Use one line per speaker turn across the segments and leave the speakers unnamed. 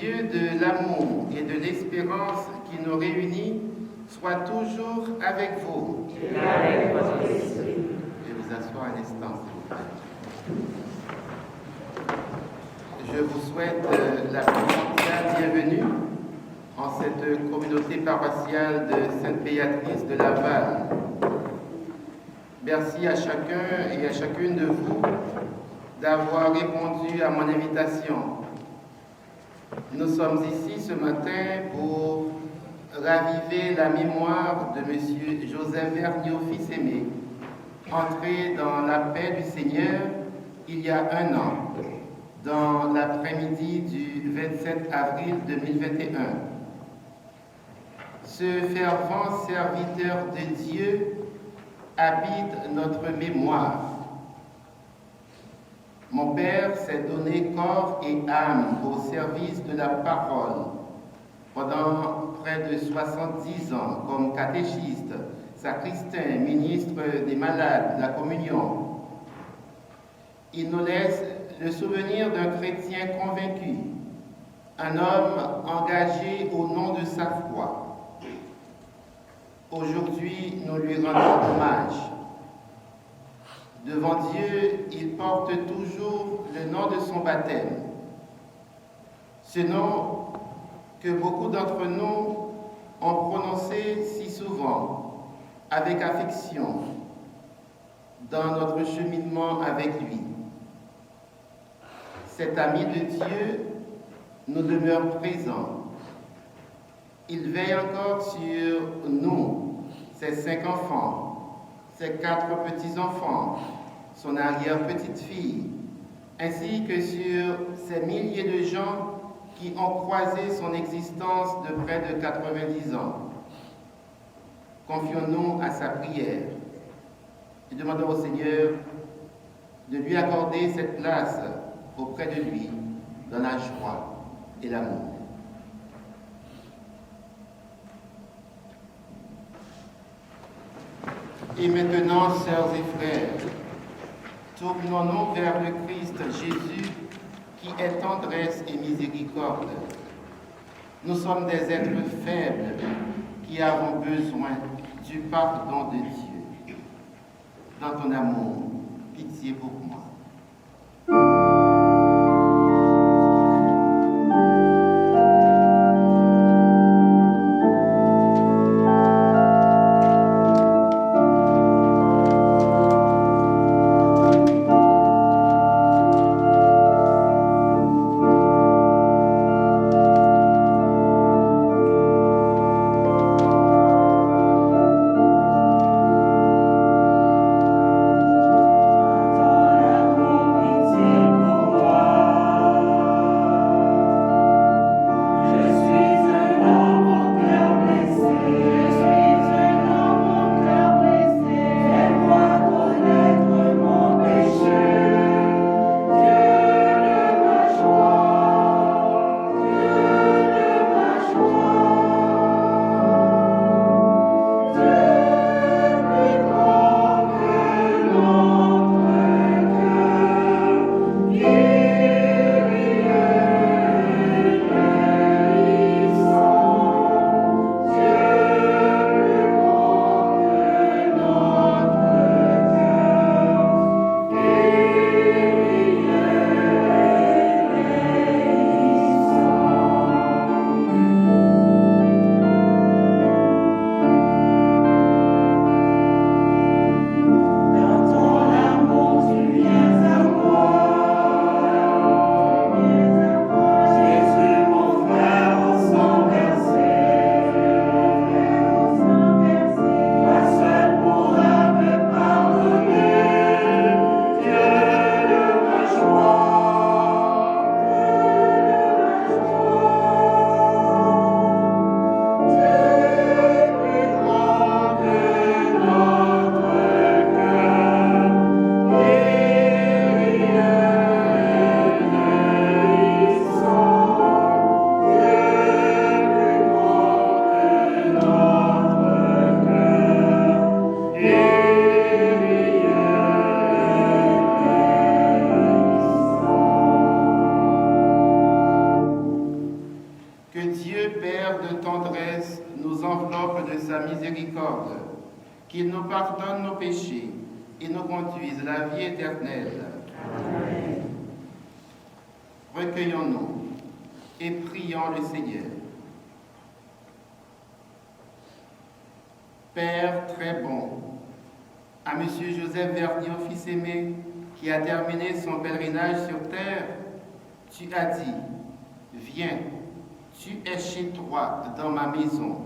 Dieu de l'amour et de l'espérance qui nous réunit soit toujours avec vous.
Et avec votre esprit.
Je vous assois un instant, s'il vous plaît. Je vous souhaite la plus cordiale bienvenue en cette communauté paroissiale de Sainte-Béatrice de Laval. Merci à chacun et à chacune de vous d'avoir répondu à mon invitation. Nous sommes ici ce matin pour raviver la mémoire de M. Joseph Vergniaud, fils aimé, entré dans la paix du Seigneur il y a un an, dans l'après-midi du 27 avril 2021. Ce fervent serviteur de Dieu habite notre mémoire. Mon père s'est donné corps et âme au service de la parole pendant près de 70 ans comme catéchiste, sacristain, ministre des malades, de la communion. Il nous laisse le souvenir d'un chrétien convaincu, un homme engagé au nom de sa foi. Aujourd'hui, nous lui rendons hommage. Devant Dieu, il porte toujours le nom de son baptême. Ce nom que beaucoup d'entre nous ont prononcé si souvent, avec affection, dans notre cheminement avec lui. Cet ami de Dieu nous demeure présent. Il veille encore sur nous, ses 5 enfants, ses 4 petits-enfants, son arrière-petite-fille, ainsi que sur ces milliers de gens qui ont croisé son existence de près de 90 ans. Confions-nous à sa prière et demandons au Seigneur de lui accorder cette place auprès de lui dans la joie et l'amour. Et maintenant, sœurs et frères, tournons-nous vers le Christ Jésus qui est tendresse et miséricorde. Nous sommes des êtres faibles qui avons besoin du pardon de Dieu. Dans ton amour, pitié pour moi. Père de tendresse, nous enveloppe de sa miséricorde, qu'il nous pardonne nos péchés et nous conduise à la vie éternelle.
Amen.
Recueillons-nous et prions le Seigneur. Père très bon, à M. Joseph Vernier, fils aimé, qui a terminé son pèlerinage sur terre, tu as dit, viens, tu es chez toi dans ma maison.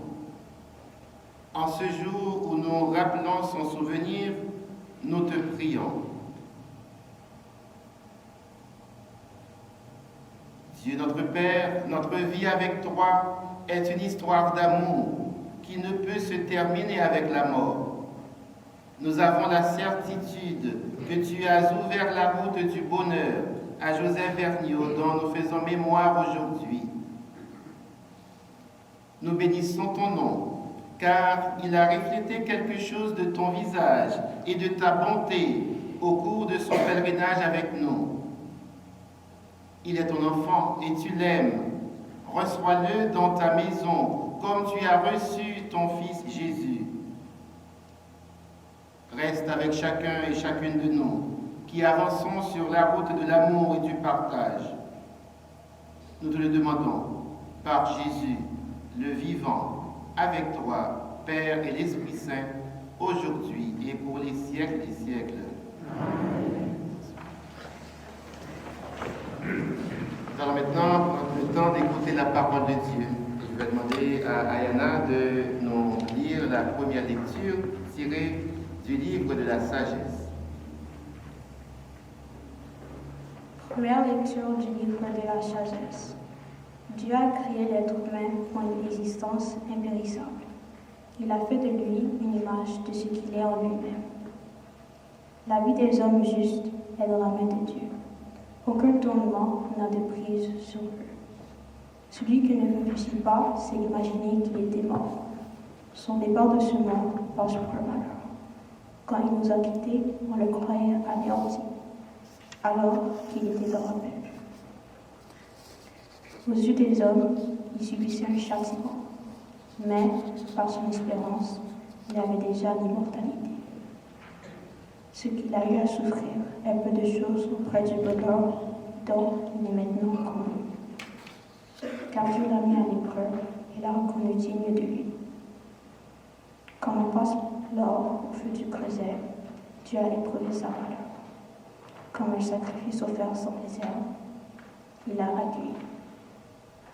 En ce jour où nous rappelons son souvenir, nous te prions. Dieu notre Père, notre vie avec toi est une histoire d'amour qui ne peut se terminer avec la mort. Nous avons la certitude que tu as ouvert la route du bonheur à Joseph Vergniaud, dont nous faisons mémoire aujourd'hui. Nous bénissons ton nom, car il a reflété quelque chose de ton visage et de ta bonté au cours de son pèlerinage avec nous. Il est ton enfant et tu l'aimes. Reçois-le dans ta maison comme tu as reçu ton Fils Jésus. Reste avec chacun et chacune de nous qui avançons sur la route de l'amour et du partage. Nous te le demandons par Jésus, le vivant, avec toi, Père et l'Esprit Saint, aujourd'hui et pour les siècles des siècles. Amen. Nous allons maintenant prendre le temps d'écouter la parole de Dieu. Je vais demander à Ayana de nous lire la première lecture tirée du livre de la sagesse.
Première lecture du livre de la sagesse. Dieu a créé l'être humain pour une existence impérissable. Il a fait de lui une image de ce qu'il est en lui-même. La vie des hommes justes est dans la main de Dieu. Aucun tournement n'a de prise sur eux. Celui qui ne réussit pas s'est imaginé qu'il était mort. Son départ de ce monde passe pour un malheur. Quand il nous a quittés, on le croyait anéanti, alors qu'il était en repère. Aux yeux des hommes, il subissait un châtiment, mais par son espérance, il avait déjà l'immortalité. Ce qu'il a eu à souffrir est peu de choses auprès du bonheur dont il est maintenant connu. Car Dieu l'a mis à l'épreuve et l'a reconnu digne de lui. Quand on passe l'or au feu du creuset, Dieu a éprouvé sa valeur. Comme un sacrifice offert sans réserve, il a accueilli.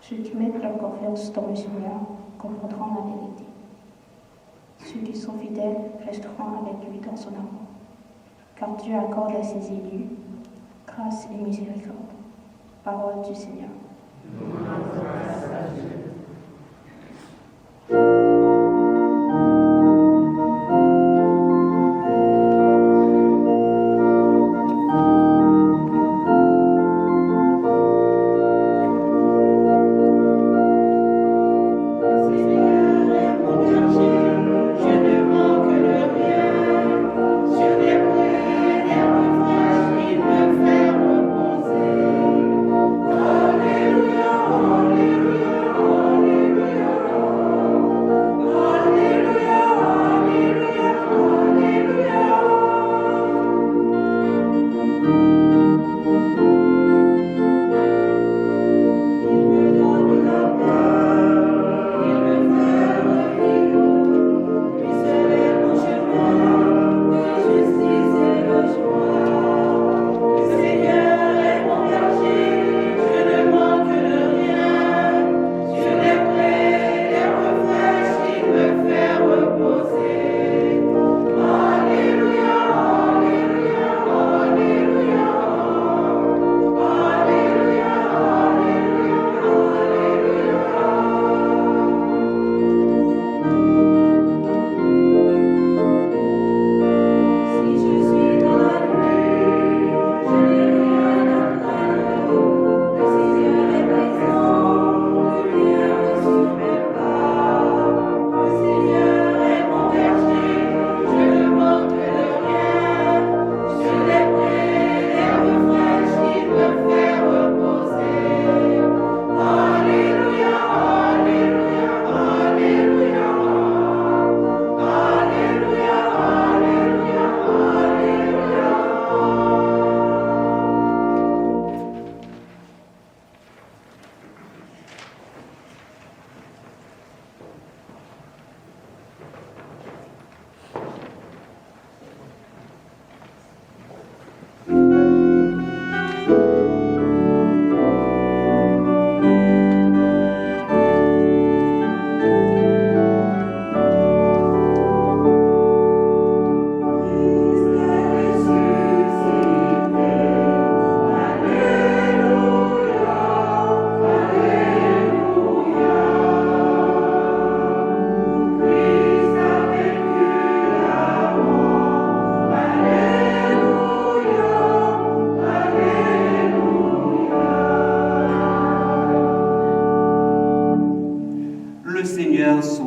Ceux qui mettent leur confiance dans le Seigneur comprendront la vérité. Ceux qui sont fidèles resteront avec lui dans son amour. Car Dieu accorde à ses élus grâce et miséricorde. Parole du Seigneur.
Alléluia, Alléluia.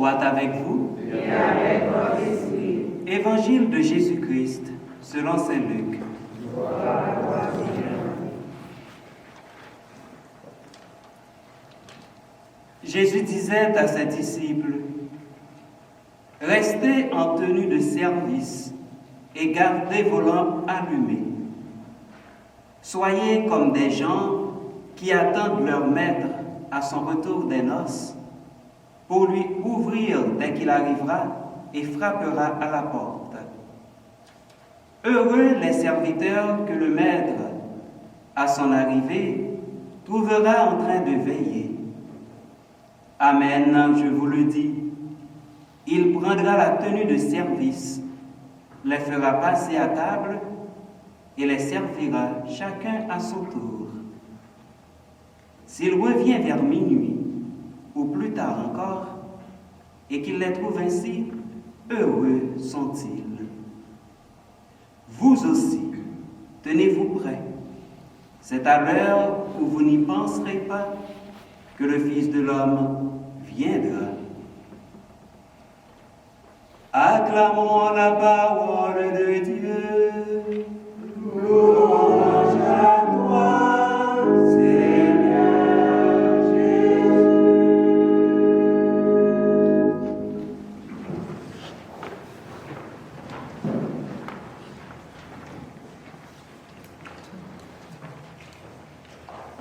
soit avec vous.
Et avec votre esprit.
Évangile de Jésus-Christ, selon saint Luc.
Gloire à toi, Seigneur.
Jésus disait à ses disciples, « Restez en tenue de service et gardez vos lampes allumées. Soyez comme des gens qui attendent leur maître à son retour des noces pour lui ouvrir dès qu'il arrivera et frappera à la porte. Heureux les serviteurs que le maître, à son arrivée, trouvera en train de veiller. Amen, je vous le dis, il prendra la tenue de service, les fera passer à table et les servira chacun à son tour. S'il revient vers minuit ou plus tard encore, et qu'il les trouve ainsi, heureux sont-ils. Vous aussi, tenez-vous prêts. C'est à l'heure où vous n'y penserez pas que le Fils de l'homme viendra. Acclamons la parole de Dieu. Louange à toi, Seigneur Jésus.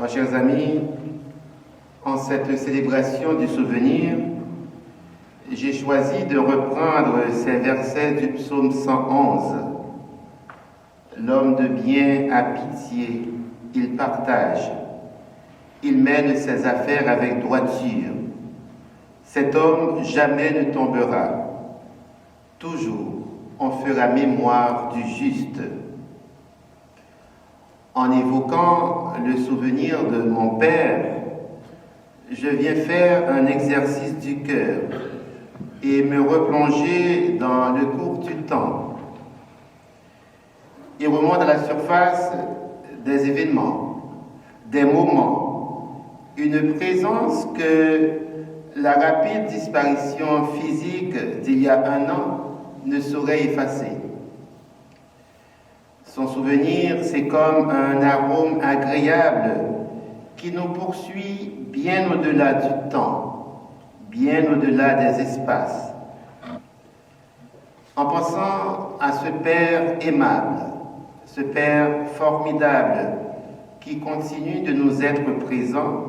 Chers amis, en cette célébration du souvenir, j'ai choisi de reprendre ces versets du psaume 111. L'homme de bien a pitié, il partage, il mène ses affaires avec droiture. Cet homme jamais ne tombera. Toujours, on fera mémoire du juste. En évoquant le souvenir de mon père, je viens faire un exercice du cœur et me replonger dans le cours du temps. Il remonte à la surface des événements, des moments, une présence que la rapide disparition physique d'il y a un an ne saurait effacer. Son souvenir, c'est comme un arôme agréable qui nous poursuit bien au-delà du temps, bien au-delà des espaces. En pensant à ce Père aimable, ce Père formidable qui continue de nous être présent,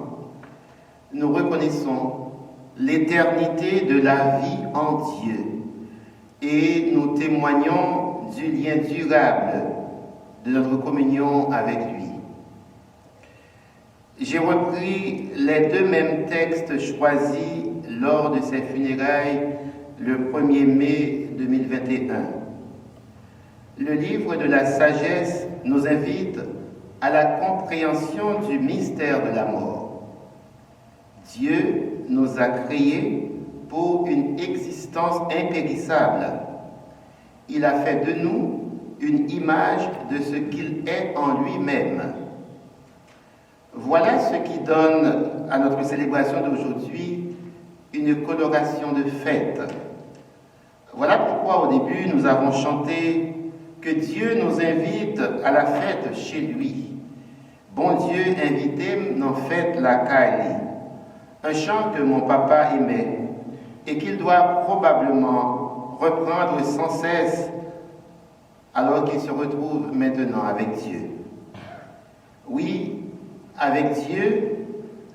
nous reconnaissons l'éternité de la vie en Dieu et nous témoignons du lien durable de notre communion avec lui. J'ai repris les deux mêmes textes choisis lors de ses funérailles le 1er mai 2021. Le livre de la sagesse nous invite à la compréhension du mystère de la mort. Dieu nous a créés pour une existence impérissable. Il a fait de nous une image de ce qu'il est en lui-même. Voilà ce qui donne à notre célébration d'aujourd'hui une coloration de fête. Voilà pourquoi au début nous avons chanté que Dieu nous invite à la fête chez lui. Bon Dieu, invitez-moi dans fête la Kali. Un chant que mon papa aimait et qu'il doit probablement reprendre sans cesse alors qu'il se retrouve maintenant avec Dieu. Oui, avec Dieu,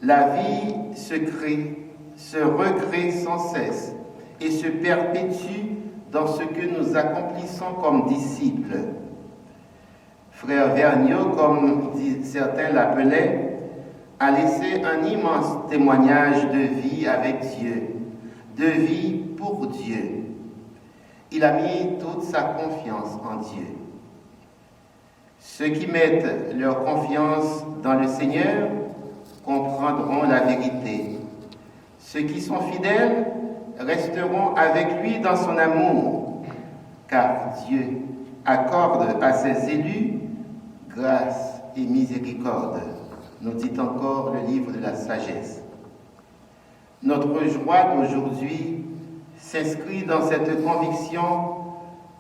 la vie se crée, se recrée sans cesse et se perpétue dans ce que nous accomplissons comme disciples. Frère Vergniaud, comme certains l'appelaient, a laissé un immense témoignage de vie avec Dieu, de vie pour Dieu. Il a mis toute sa confiance en Dieu. Ceux qui mettent leur confiance dans le Seigneur comprendront la vérité. Ceux qui sont fidèles resteront avec lui dans son amour, car Dieu accorde à ses élus grâce et miséricorde, nous dit encore le livre de la sagesse. Notre joie d'aujourd'hui s'inscrit dans cette conviction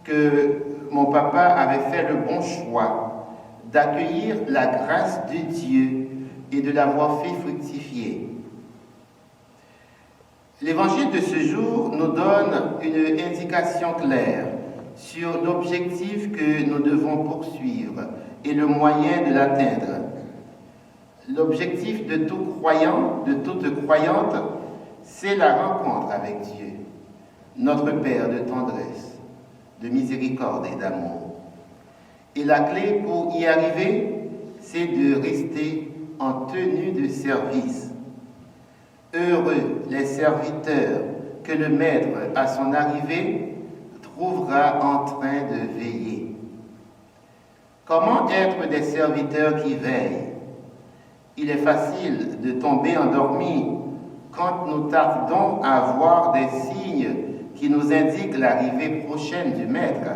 que mon papa avait fait le bon choix d'accueillir la grâce de Dieu et de l'avoir fait fructifier. L'évangile de ce jour nous donne une indication claire sur l'objectif que nous devons poursuivre et le moyen de l'atteindre. L'objectif de tout croyant, de toute croyante, c'est la rencontre avec Dieu, notre Père de tendresse, de miséricorde et d'amour. Et la clé pour y arriver, c'est de rester en tenue de service. Heureux les serviteurs que le Maître, à son arrivée, trouvera en train de veiller. Comment être des serviteurs qui veillent? Il est facile de tomber endormi quand nous tardons à voir des signes qui nous indiquent l'arrivée prochaine du Maître.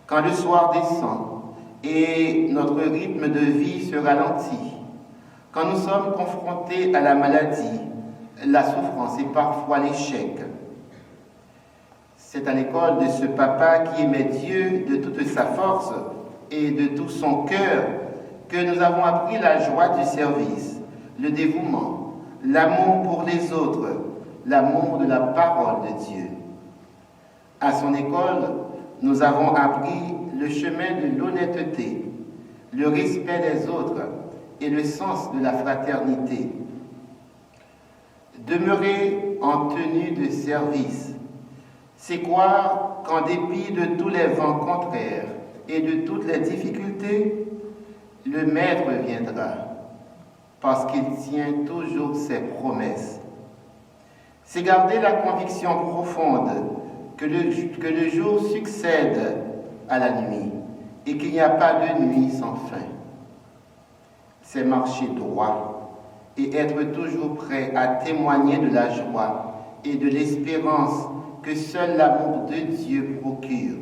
Quand le soir descend et notre rythme de vie se ralentit, quand nous sommes confrontés à la maladie, la souffrance et parfois l'échec. C'est à l'école de ce papa qui aimait Dieu de toute sa force et de tout son cœur que nous avons appris la joie du service, le dévouement, l'amour pour les autres, l'amour de la parole de Dieu. À son école, nous avons appris le chemin de l'honnêteté, le respect des autres et le sens de la fraternité. Demeurer en tenue de service, c'est quoi qu'en dépit de tous les vents contraires et de toutes les difficultés, le Maître viendra, parce qu'il tient toujours ses promesses. C'est garder la conviction profonde que le jour succède à la nuit et qu'il n'y a pas de nuit sans fin. C'est marcher droit et être toujours prêt à témoigner de la joie et de l'espérance que seul l'amour de Dieu procure.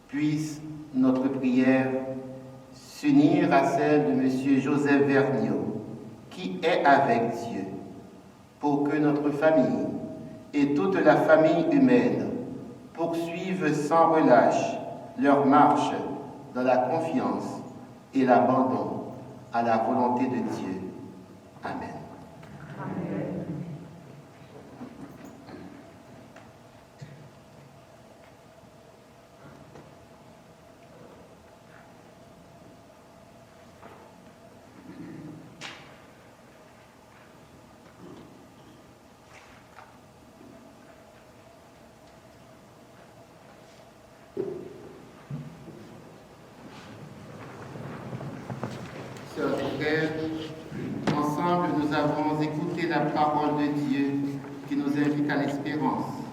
Puisse notre prière s'unir à celle de M. Joseph Vergniaud, qui est avec Dieu, pour que notre famille et toute la famille humaine poursuivent sans relâche leur marche dans la confiance et l'abandon à la volonté de Dieu. Amen.
Amen.
Sœurs et frères, ensemble nous avons écouté la parole de Dieu qui nous invite à l'espérance.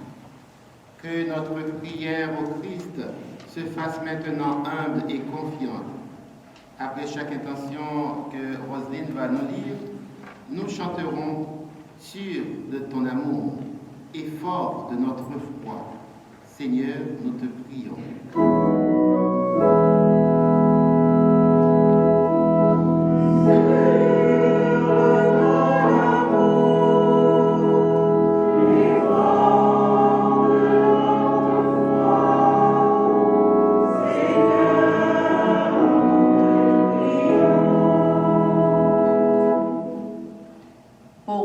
Que notre prière au Christ se fasse maintenant humble et confiante. Après chaque intention que Roselyne va nous lire, nous chanterons sûr de ton amour et fort de notre foi. Seigneur, nous te prions.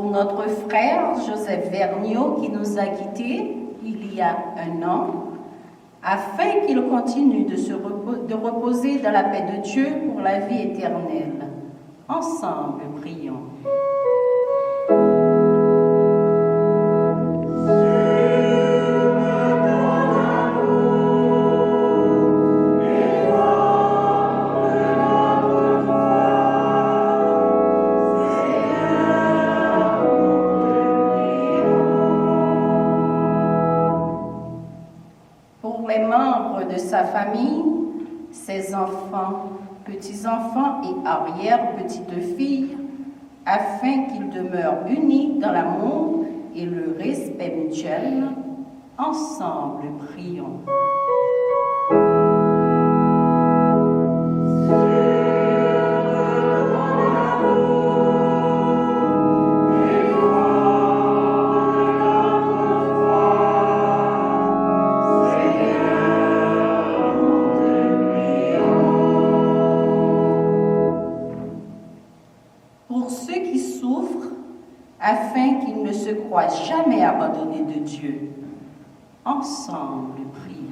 Notre frère Joseph Vergniaud qui nous a quittés il y a un an, afin qu'il continue de reposer dans la paix de Dieu pour la vie éternelle. Ensemble, prions. Sa famille, ses enfants, petits-enfants et arrière-petites-filles, afin qu'ils demeurent unis dans l'amour et le respect mutuel. Ensemble, prions. pour ceux qui souffrent, afin qu'ils ne se croient jamais abandonnés de Dieu. Ensemble, prions.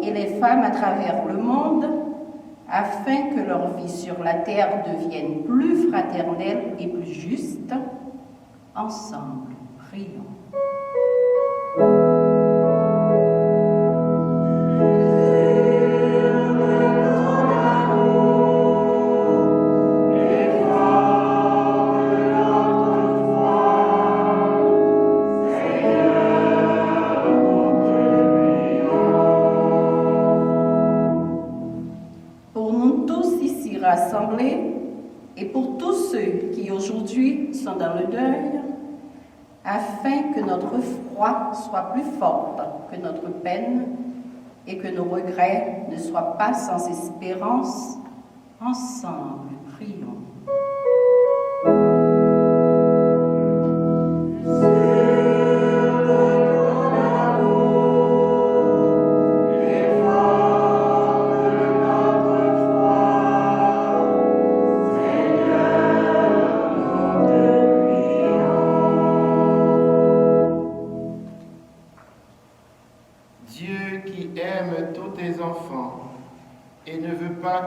Et les femmes à travers le monde, afin que leur vie sur la terre devienne plus fraternelle et plus juste, ensemble, prions. Rassemblés et pour tous ceux qui aujourd'hui sont dans le deuil, afin que notre foi soit plus forte que notre peine et que nos regrets ne soient pas sans espérance, ensemble, prions.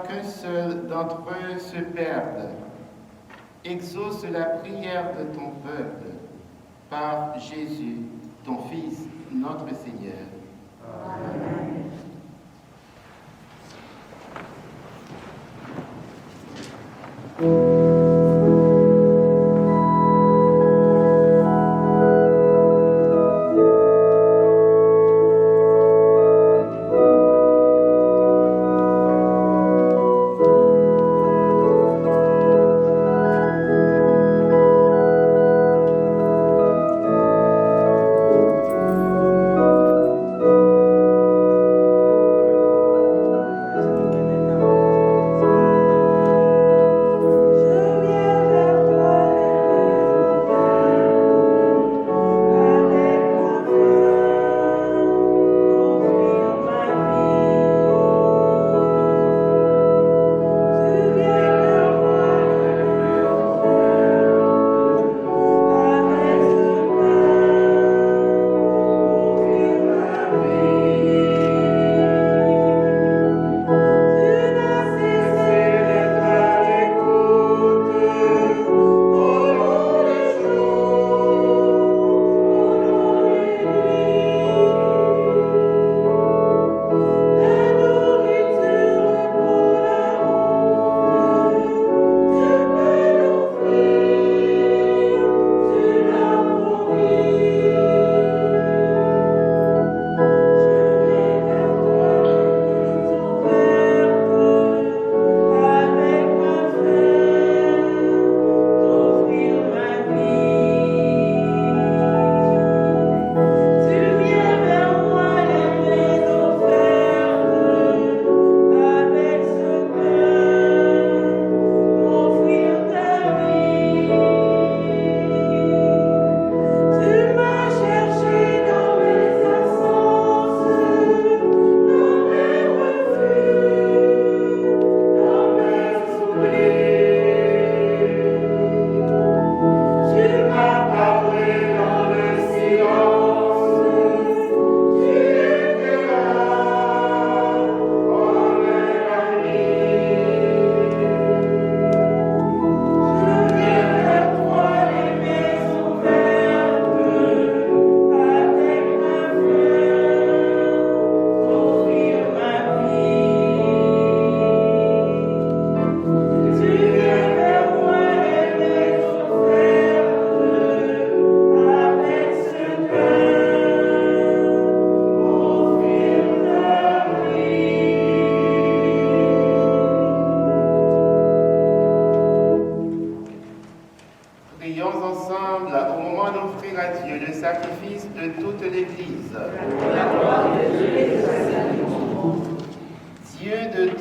Qu'un seul d'entre eux se perde. Exauce la prière de ton peuple par Jésus, ton Fils, notre Seigneur. Amen.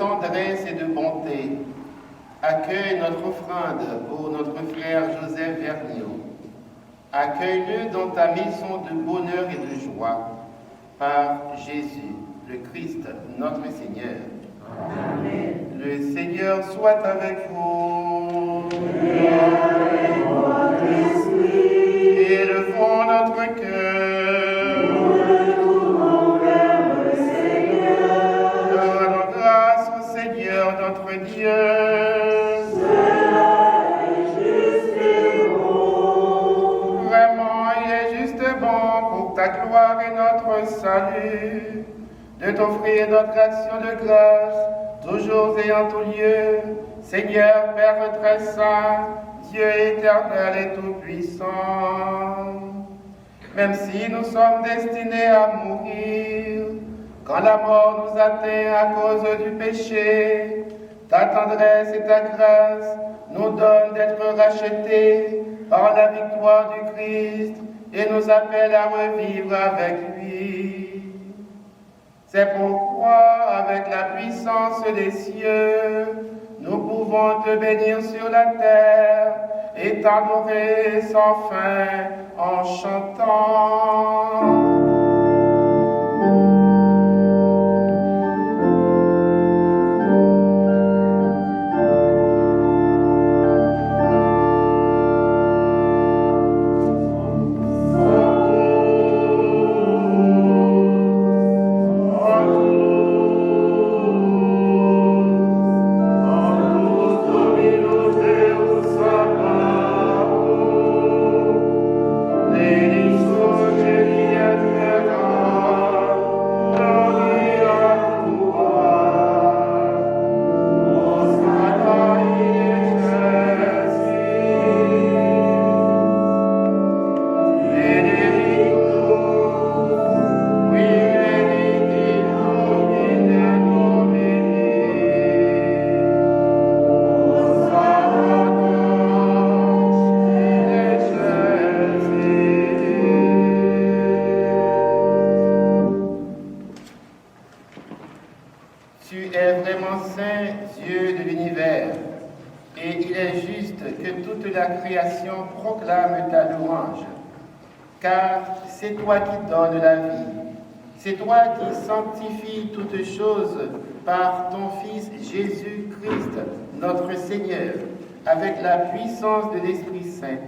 tendresse et de bonté, accueille notre offrande pour notre frère Joseph Vergniaud. Accueille-le dans ta maison de bonheur et de joie, par Jésus, le Christ, notre Seigneur.
Amen.
Le Seigneur soit avec vous.
Et avec votre esprit.
Élevons notre cœur.
Retournons vers le Seigneur.
Rendons grâce au Seigneur notre Dieu.
Cela est juste et bon.
Vraiment, il est juste bon pour ta gloire et notre salut, de t'offrir notre action de grâce, toujours et en tout lieu, Seigneur Père très saint, Dieu éternel et tout-puissant. Même si nous sommes destinés à mourir, quand la mort nous atteint à cause du péché, ta tendresse et ta grâce nous donnent d'être rachetés par la victoire du Christ et nous appellent à revivre avec lui. C'est pourquoi, avec la puissance des cieux, nous pouvons te bénir sur la terre et t'adorer sans fin en chantant. Car c'est toi qui donnes la vie, c'est toi qui sanctifies toutes choses par ton Fils Jésus-Christ, notre Seigneur, avec la puissance de l'Esprit Saint.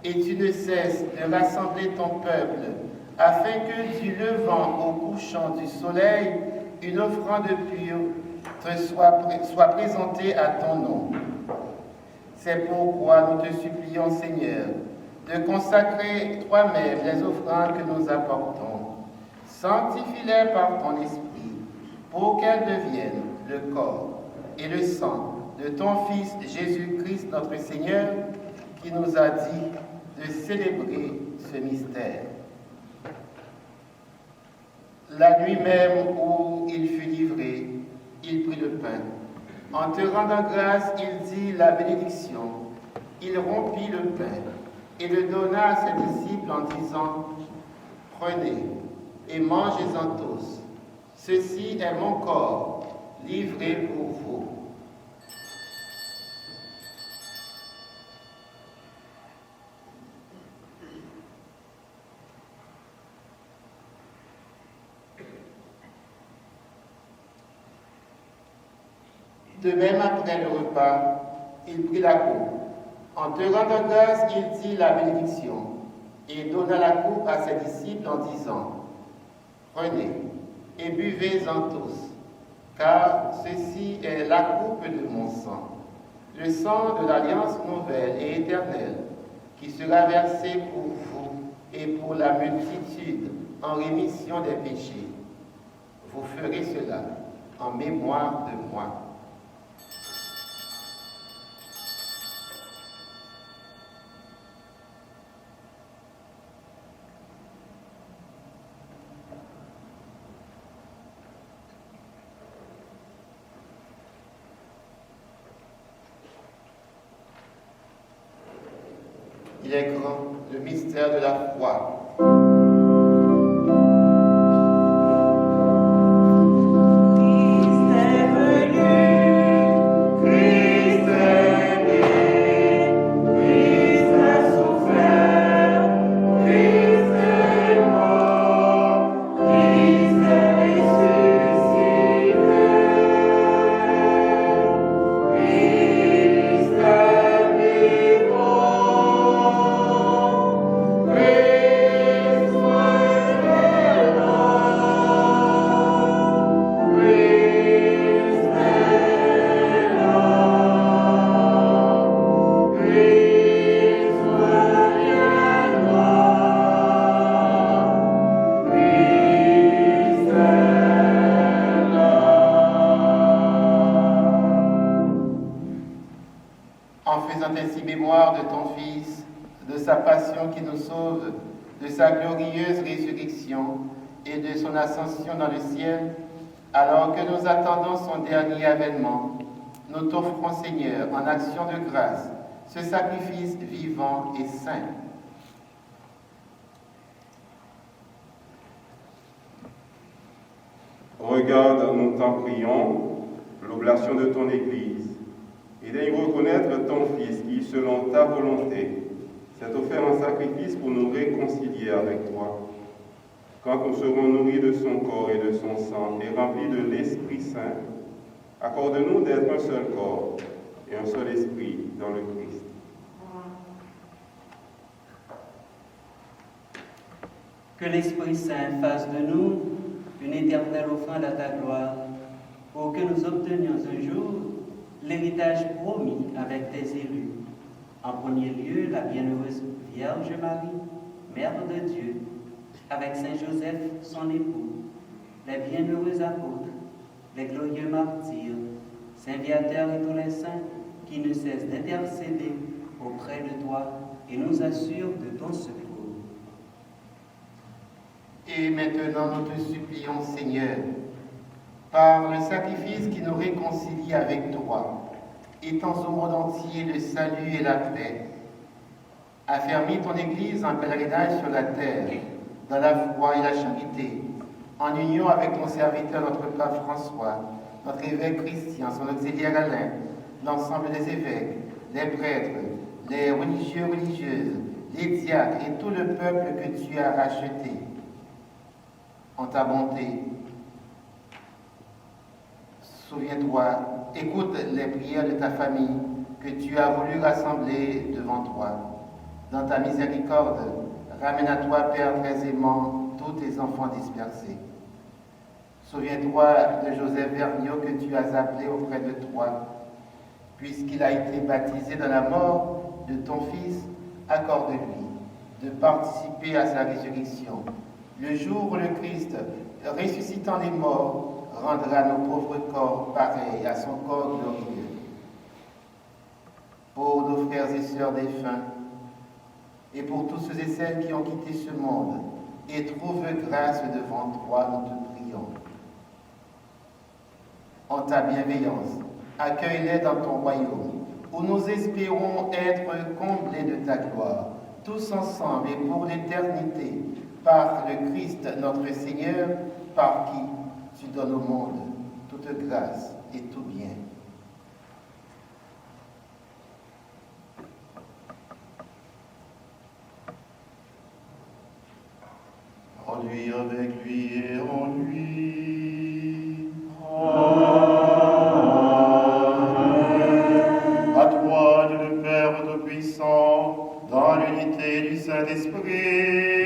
Et tu ne cesses de rassembler ton peuple, afin que du levant au couchant du soleil, une offrande pure soit présentée à ton nom. C'est pourquoi nous te supplions, Seigneur, de consacrer toi-même les offrandes que nous apportons. Sanctifie-les par ton esprit, pour qu'elles deviennent le corps et le sang de ton Fils Jésus-Christ notre Seigneur, qui nous a dit de célébrer ce mystère. La nuit même où il fut livré, il prit le pain. En te rendant grâce, il dit la bénédiction. Il rompit le pain et le donna à ses disciples en disant, « Prenez et mangez-en tous. Ceci est mon corps, livré pour vous. » De même, après le repas, il prit la coupe. En te rendant grâce, il dit la bénédiction et donna la coupe à ses disciples en disant, « Prenez et buvez-en tous, car ceci est la coupe de mon sang, le sang de l'alliance nouvelle et éternelle, qui sera versé pour vous et pour la multitude en rémission des péchés. Vous ferez cela en mémoire de moi. » Il est grand, le mystère de la foi.
Christ est venu
faisant ainsi mémoire de ton Fils, de sa passion qui nous sauve, de sa glorieuse résurrection et de son ascension dans le ciel, alors que nous attendons son dernier avènement, nous t'offrons, Seigneur, en action de grâce, ce sacrifice vivant et saint.
Regarde, nous t'en prions, l'oblation de ton Église, et daigne reconnaître ton Fils qui, selon ta volonté, s'est offert en sacrifice pour nous réconcilier avec toi. Quand nous serons nourris de son corps et de son sang et remplis de l'Esprit Saint, accorde-nous d'être un seul corps et un seul esprit dans le Christ.
Que l'Esprit Saint fasse de nous une éternelle offrande à ta gloire, pour que nous obtenions un jour l'héritage promis avec tes élus. En premier lieu, la bienheureuse Vierge Marie, Mère de Dieu, avec Saint Joseph, son époux, les bienheureux apôtres, les glorieux martyrs, Saint Viateur et tous les saints qui ne cessent d'intercéder auprès de toi et nous assurent de ton secours.
Et maintenant, nous te supplions, Seigneur, par le sacrifice qui nous réconcilie avec toi, étends au monde entier le salut et la paix. Affermis ton Église en pèlerinage sur la terre, dans la foi et la charité, en union avec ton serviteur, notre pape François, notre évêque Christian, son auxiliaire Alain, l'ensemble des évêques, les prêtres, les religieux, religieuses, les diacres et tout le peuple que tu as racheté en ta bonté. Souviens-toi, écoute les prières de ta famille que tu as voulu rassembler devant toi. Dans ta miséricorde, ramène à toi, Père très aimant, tous tes enfants dispersés. Souviens-toi de Joseph Vergniaud que tu as appelé auprès de toi. Puisqu'il a été baptisé dans la mort de ton Fils, accorde-lui de participer à sa résurrection. Le jour où le Christ, ressuscitant les morts, rendra nos pauvres corps pareils à son corps glorieux. Pour nos frères et sœurs défunts, et pour tous ceux et celles qui ont quitté ce monde, et trouvent grâce devant toi, nous te prions. En ta bienveillance, accueille-les dans ton royaume, où nous espérons être comblés de ta gloire, tous ensemble et pour l'éternité, par le Christ notre Seigneur, par qui tu donnes au monde toute grâce et tout bien. En lui, avec lui et en lui. Amen. À toi, Dieu le Père Tout-Puissant, dans l'unité du Saint-Esprit.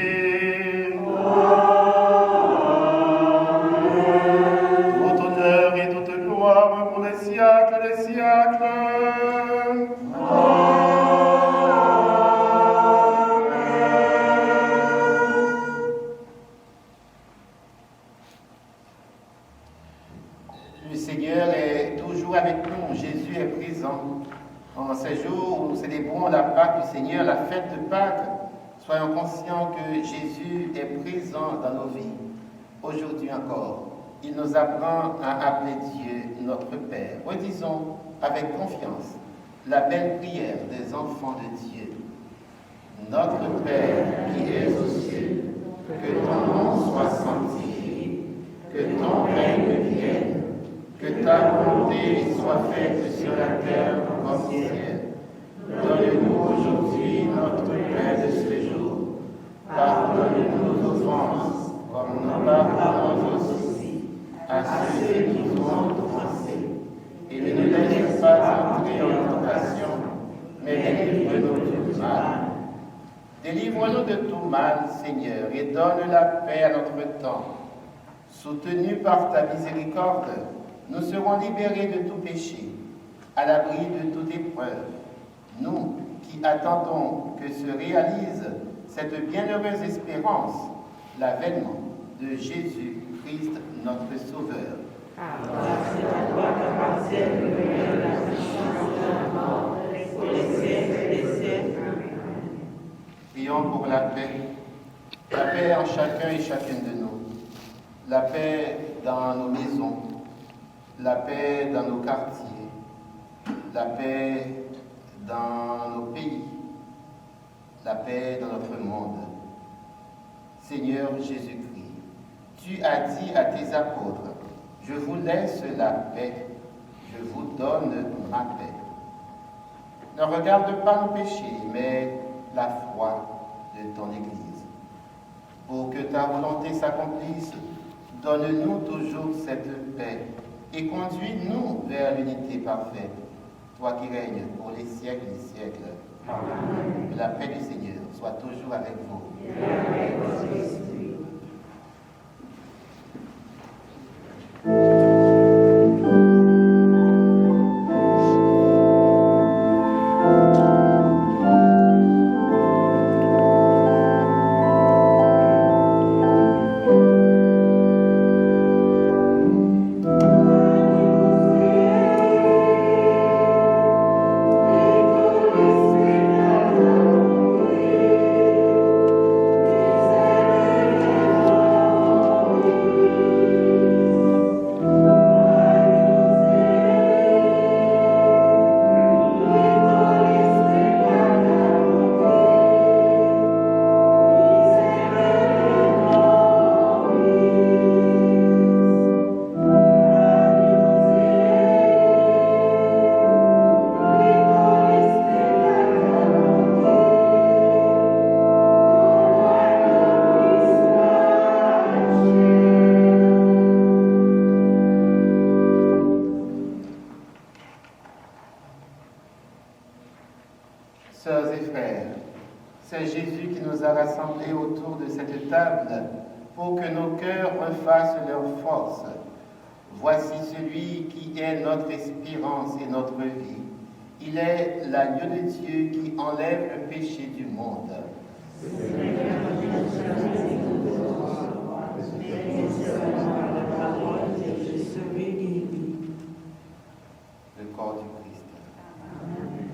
Siècles des siècles. Le Seigneur est toujours avec nous. Jésus est présent. En ces jours où nous célébrons la Pâque du Seigneur, la fête de Pâques, soyons conscients que Jésus est présent dans nos vies. Aujourd'hui encore, il nous apprend à appeler Dieu notre Père. Redisons avec confiance la belle prière des enfants de Dieu. Notre Père qui es aux cieux, que ton nom soit sanctifié, que ton règne vienne, que ta volonté soit faite sur la terre comme au ciel. Donne-nous aujourd'hui notre pain de ce jour. Pardonne-nous nos offenses, comme nous pardonnons aussi à ceux qui nous ont offensés. Et ne nous laisse pas entrer en tentation, mais délivre-nous du mal. Délivre-nous de tout mal, Seigneur, et donne la paix à notre temps. Soutenus par ta miséricorde, nous serons libérés de tout péché, à l'abri de toute épreuve. Nous qui attendons que se réalise cette bienheureuse espérance, l'avènement de Jésus-Christ, notre Sauveur.
C'est à toi qu'appartiennent le meilleur de la puissance de la mort, et
les siècles des siècles.
Prions pour la paix. La paix en chacun et chacune de nous. La paix dans nos maisons. La paix dans nos quartiers. La paix dans nos pays. La paix dans notre monde. Seigneur Jésus-Christ, tu as dit à tes apôtres, je vous laisse la paix, je vous donne ma paix. Ne regarde pas nos péchés, mais la foi de ton Église. Pour que ta volonté s'accomplisse, donne-nous toujours cette paix et conduis-nous vers l'unité parfaite, toi qui règnes pour les siècles des siècles. Amen. Que la paix du Seigneur soit toujours avec vous.
Et avec votre esprit.
Sœurs et frères, c'est Jésus qui nous a rassemblés autour de cette table pour que nos cœurs refassent leur force. Voici celui qui est notre espérance et notre vie. Il est l'agneau de Dieu qui enlève le péché du monde. Le corps du Christ.
Amen.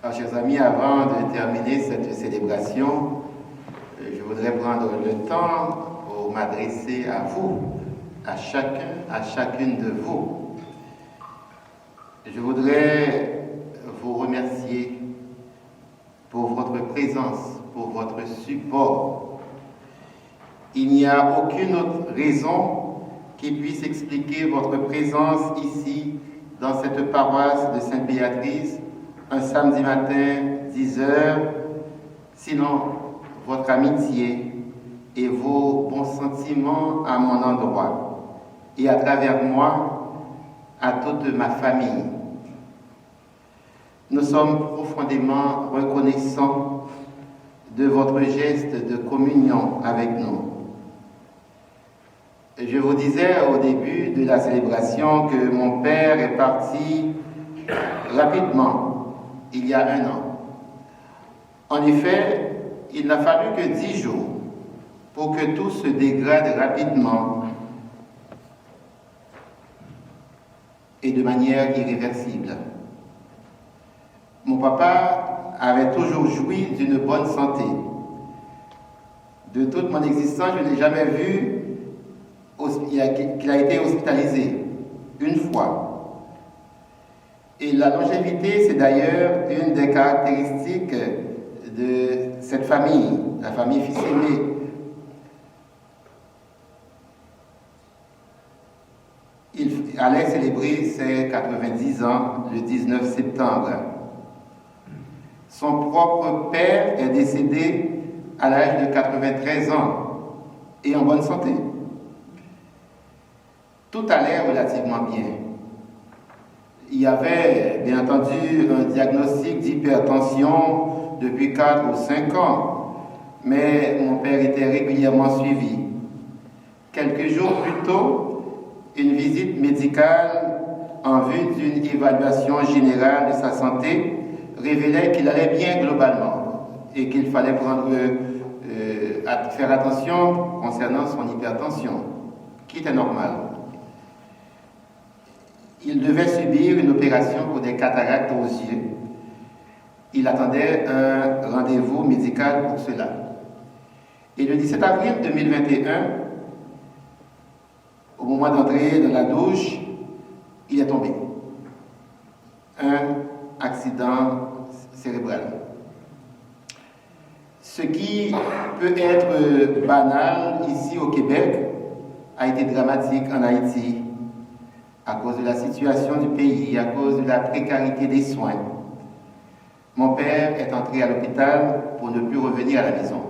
Alors, chers amis, avant de terminer cette célébration, je voudrais prendre le temps pour m'adresser à vous, à chacun, à chacune de vous. Je voudrais vous remercier pour votre présence, pour votre support. Il n'y a aucune autre raison qui puisse expliquer votre présence ici, dans cette paroisse de Sainte-Béatrice, un samedi matin, 10h, sinon votre amitié et vos bons sentiments à mon endroit et à travers moi, à toute ma famille. Nous sommes profondément reconnaissants de votre geste de communion avec nous. Je vous disais au début de la célébration que mon père est parti rapidement, il y a 1 an. En effet, il n'a fallu que 10 jours pour que tout se dégrade rapidement et de manière irréversible. Mon papa avait toujours joui d'une bonne santé. De toute mon existence, je n'ai jamais vu qu'il a été hospitalisé une fois. Et la longévité, c'est d'ailleurs une des caractéristiques de cette famille, la famille Fils Aimé. Il allait célébrer ses 90 ans le 19 septembre. Son propre père est décédé à l'âge de 93 ans et en bonne santé. Tout allait relativement bien. Il y avait, bien entendu, un diagnostic d'hypertension depuis 4 ou 5 ans, mais mon père était régulièrement suivi. Quelques jours plus tôt, une visite médicale en vue d'une évaluation générale de sa santé révélait qu'il allait bien globalement et qu'il fallait faire attention concernant son hypertension, qui était normale. Il devait subir une opération pour des cataractes aux yeux. Il attendait un rendez-vous médical pour cela. Et le 17 avril 2021, au moment d'entrer dans la douche, il est tombé. Un accident cérébral. Ce qui peut être banal ici au Québec a été dramatique en Haïti à cause de la situation du pays, à cause de la précarité des soins. Mon père est entré à l'hôpital pour ne plus revenir à la maison.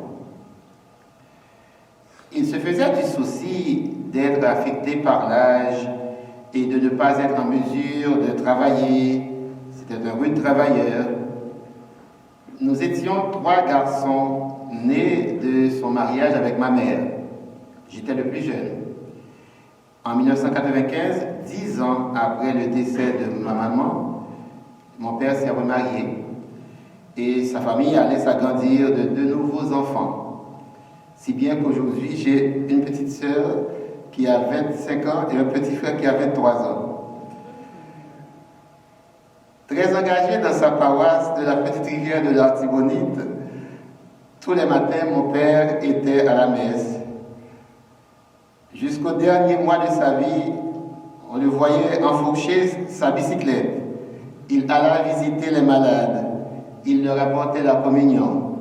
Il se faisait du souci d'être affecté par l'âge et de ne pas être en mesure de travailler. C'était un rude travailleur. Nous étions 3 garçons nés de son mariage avec ma mère. J'étais le plus jeune. En 1995, 10 ans après le décès de ma maman, mon père s'est remarié et sa famille allait s'agrandir de 2 nouveaux enfants. Si bien qu'aujourd'hui, j'ai une petite sœur qui a 25 ans et un petit frère qui a 23 ans. Très engagé dans sa paroisse de la petite rivière de l'Artibonite, tous les matins, mon père était à la messe. Jusqu'au dernier mois de sa vie, on le voyait enfourcher sa bicyclette. Il alla visiter les malades. Il leur apportait la communion.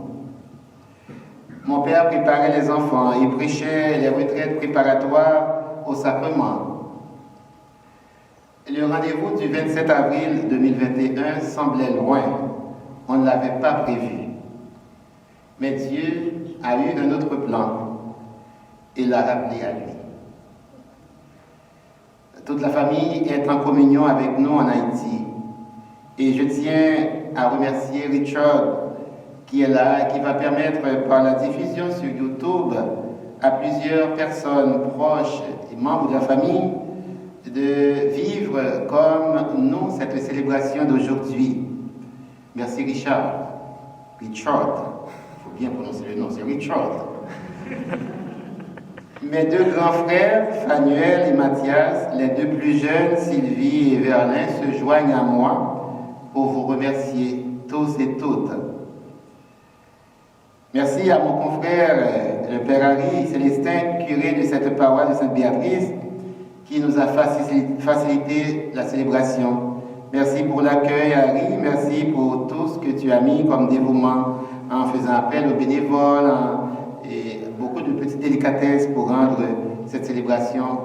Mon père préparait les enfants. Il prêchait les retraites préparatoires au sacrement. Le rendez-vous du 27 avril 2021 semblait loin. On ne l'avait pas prévu. Mais Dieu a eu un autre plan et l'a rappelé à lui. Toute la famille est en communion avec nous en Haïti. Et je tiens à remercier Richard qui est là et qui va permettre par la diffusion sur YouTube à plusieurs personnes proches et membres de la famille de vivre comme nous cette célébration d'aujourd'hui. Merci Richard. Richard. Il faut bien prononcer le nom, c'est Richard. Mes 2 grands frères, Fanuel et Mathias, les 2 plus jeunes, Sylvie et Verlin, se joignent à moi pour vous remercier tous et toutes. Merci à mon confrère, le Père Harry Célestin, curé de cette paroisse de Sainte-Béatrice, qui nous a facilité la célébration. Merci pour l'accueil, Harry. Merci pour tout ce que tu as mis comme dévouement en faisant appel aux bénévoles et beaucoup de petites délicatesses pour rendre cette célébration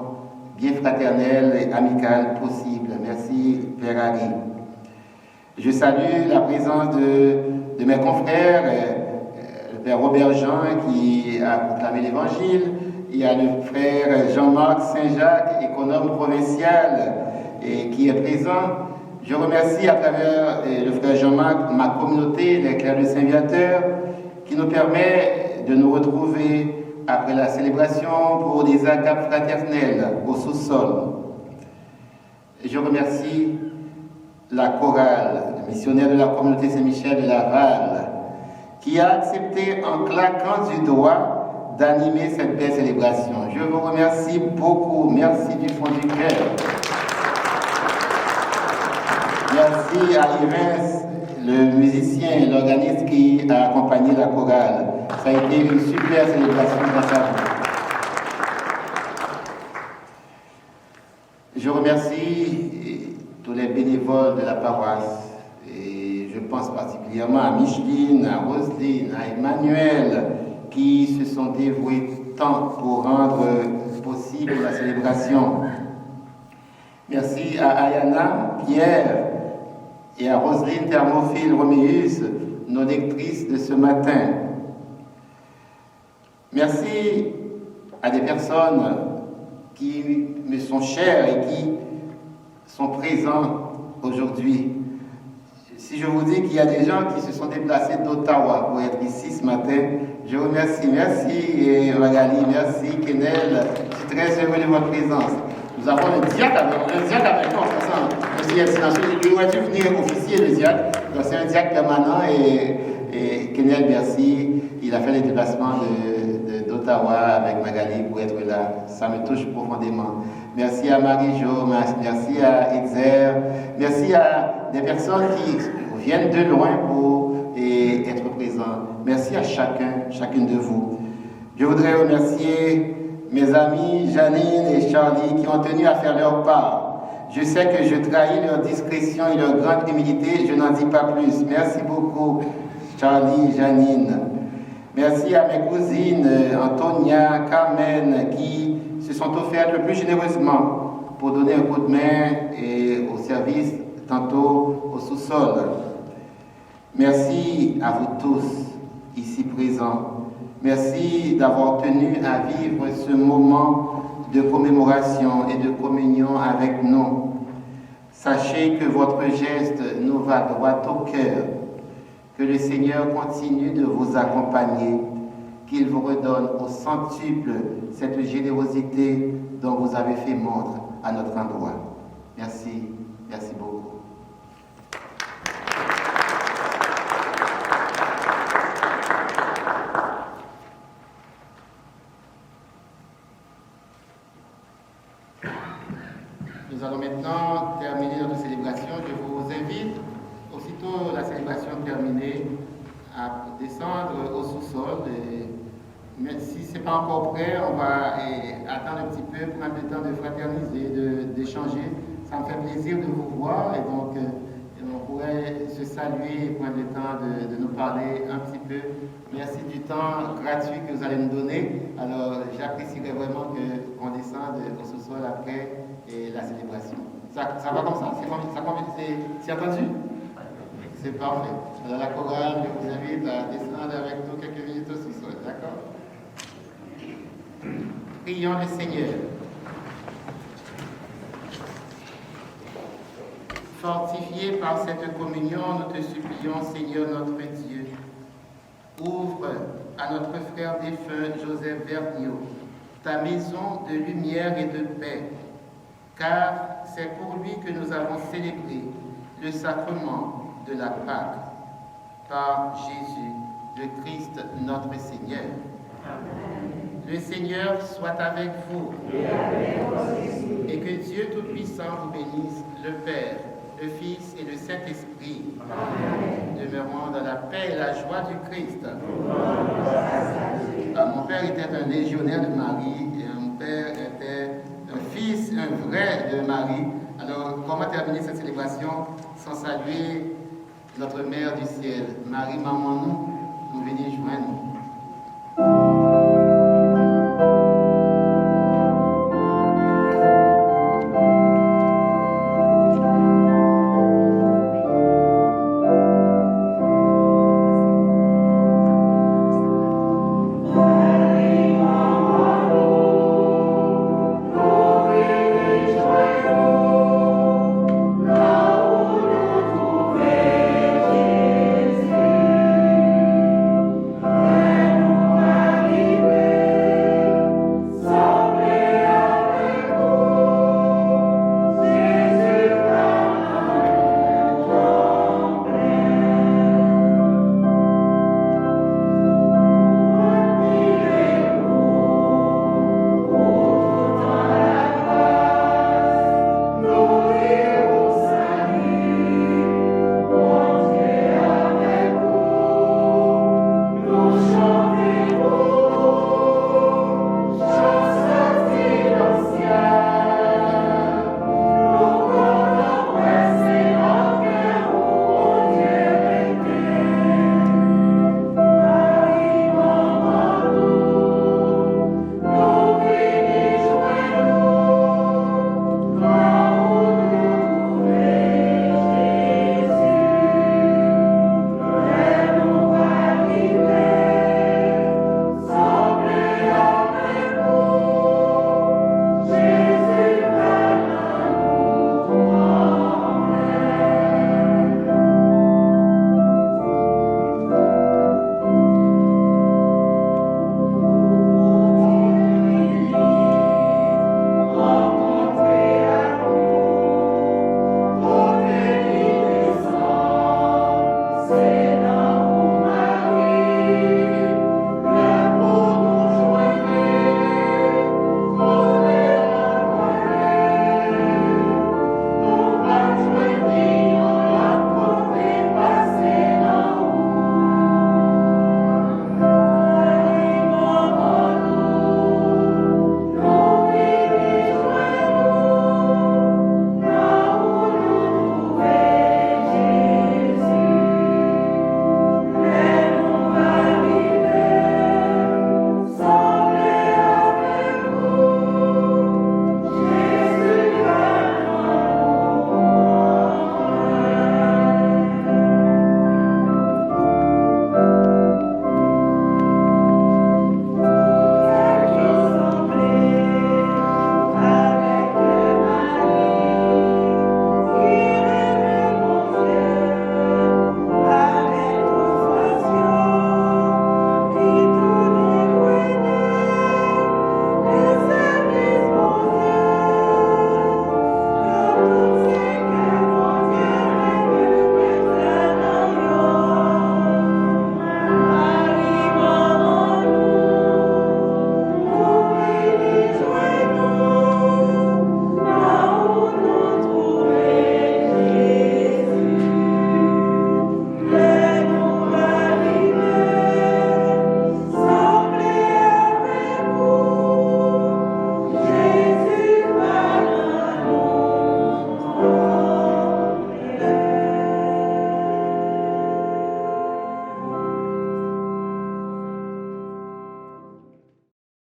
bien fraternelle et amicale possible. Merci, Père Harry. Je salue la présence de mes confrères, le Père Robert Jean qui a proclamé l'Évangile. Il y a le frère Jean-Marc Saint-Jacques, économe provincial, qui est présent. Je remercie à travers le frère Jean-Marc ma communauté, les clercs de Saint-Viateur, qui nous permet de nous retrouver après la célébration pour des agapes fraternelles au sous-sol. Je remercie la chorale, le missionnaire de la communauté Saint-Michel de Laval, qui a accepté en claquant du doigt d'animer cette belle célébration. Je vous remercie beaucoup. Merci du fond du cœur. Merci à Irens, le musicien, l'organiste qui a accompagné la chorale. Ça a été une super célébration dans sa vie. Je remercie tous les bénévoles de la paroisse. Et je pense particulièrement à Micheline, à Roselyne, à Emmanuel, qui se sont dévoués tant pour rendre possible la célébration. Merci à Ayana, Pierre et à Roselyne Thermophile Roméus, nos lectrices de ce matin. Merci à des personnes qui me sont chères et qui sont présents aujourd'hui. Si je vous dis qu'il y a des gens qui se sont déplacés d'Ottawa pour être ici ce matin, je vous remercie. Merci Magali, merci Kenel. Je suis très heureux de votre présence. Nous avons le diacre avec nous, monsieur Silencieux. Il aurait dû venir officier le diacre. Donc c'est un diacre permanent et Kenel, merci. Il a fait les déplacements d'Ottawa avec Magali pour être là. Ça me touche profondément. Merci à Marie-Jo, merci à Exer, merci à des personnes qui viennent de loin pour être présents. Merci à chacune de vous. Je voudrais remercier mes amis Janine et Charlie qui ont tenu à faire leur part. Je sais que je trahis leur discrétion et leur grande humilité, je n'en dis pas plus. Merci beaucoup, Charlie, Janine. Merci à mes cousines Antonia, Carmen, qui se sont offertes le plus généreusement pour donner un coup de main et au service, tantôt au sous-sol. Merci à vous tous ici présents. Merci d'avoir tenu à vivre ce moment de commémoration et de communion avec nous. Sachez que votre geste nous va droit au cœur. Que le Seigneur continue de vous accompagner, qu'il vous redonne au centuple cette générosité dont vous avez fait montre à notre endroit. Merci, merci beaucoup. Nous allons maintenant terminer notre célébration. Je vous invite, aussitôt la célébration terminée, à descendre au sous-sol. Mais si ce n'est pas encore prêt, on va attendre un petit peu, prendre le temps de fraterniser, d'échanger. Ça me fait plaisir de vous voir et donc on pourrait se saluer et prendre le temps de nous parler un petit peu. Merci du temps gratuit que vous allez nous donner. Alors j'apprécierais vraiment qu'on descende au sous-sol après la célébration. Ça va comme ça? C'est entendu? C'est parfait. Alors la chorale, je vous invite à descendre avec nous quelques minutes au sous-sol, d'accord? Prions le Seigneur. Fortifiés par cette communion, nous te supplions, Seigneur notre Dieu. Ouvre à notre frère défunt Joseph Vergniaud ta maison de lumière et de paix, car c'est pour lui que nous avons célébré le sacrement de la Pâque. Par Jésus, le Christ notre Seigneur. Amen. Le Seigneur soit avec vous. Et que Dieu Tout-Puissant vous bénisse, le Père, le Fils et le Saint-Esprit. Demeurons dans la paix et la joie du Christ. Mon père était un légionnaire de Marie et mon père était un fils, un vrai de Marie. Alors, comment terminer cette célébration sans saluer notre Mère du ciel, Marie, maman, nous venir joindre.